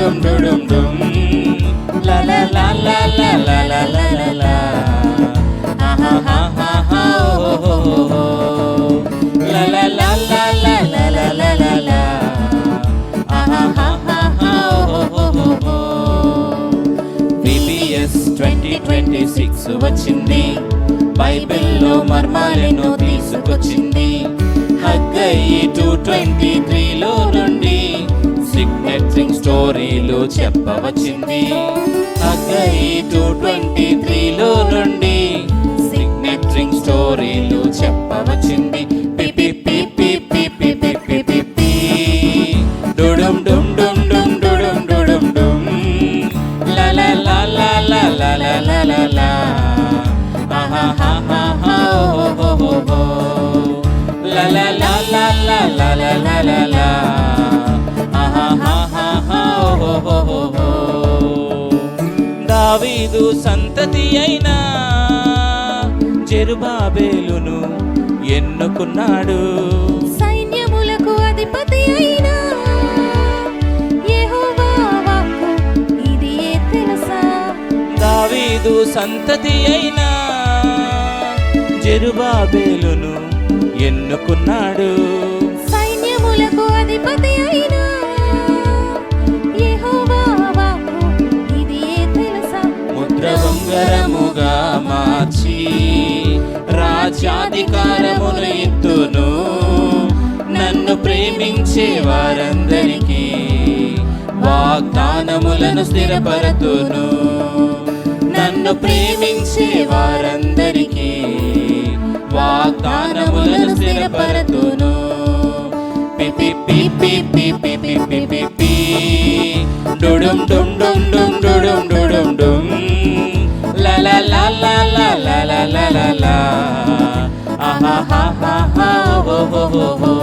డుడుం డుడుం డుం లా లా లా లా లా లా లా లా లా లా ఆహా హా హా హా ఓ హో హో హో లా లా లా లా లా లా లా లా లా లా ఆహా హా హా హా ఓ హో హో హో VBS 2026 వచ్చింది బైబిల్లో మర్మాలెన్నో తీసుకొచ్చింది హగ్గయి 223లో నుండి సిగ్నేచరింగ్ స్టోరీలు చెప్పవచ్చింది హగ్గయి 223లో నుండి సిగ్నేచరింగ్ స్టోరీలు చెప్పవచ్చింది పిపి పిపి పిపి పిపి పిపి డుడుం డుం డుం డుం డుడుం డుడుం డుం లా లా లా లా లా లా లా లా లా లా ఆహా హా హా హా ఓ హో హో హో లా లా లా లా లా లా లా లా లా లా ఆహా హా హా హా ఓ హో హో హో దావీదు సంతతి అయిన జెరుబాబేలును ఎన్నుకున్నాడు సైన్యములకు అధిపతి అయిన యెహోవా వాక్కు ఇది తెలుసా దావీదు సంతతి అయిన జెరుబాబేలును ఎన్నుకున్నాడు సైన్యములకు అధిపతి అయిన యెహోవా వాక్కు ఇది తెలుసా ముద్ర ఉంగరముగా మార్చి రాజ్యాధికారమును ఇత్తును నన్ను ప్రేమించే వారందరికీ వాగ్దానములను స్థిరపరతును నన్ను ప్రేమించే వారందరికీ వాగ్దానములను స్థిరపరతును పిపి పిపి పిపి పిపి పిపి డుడుం డుం డుం డుం డుడుం డుడుం డుం లా లా లా లా లా లా లా లా లా ఆహా హా హా హా ఓ హో హో హో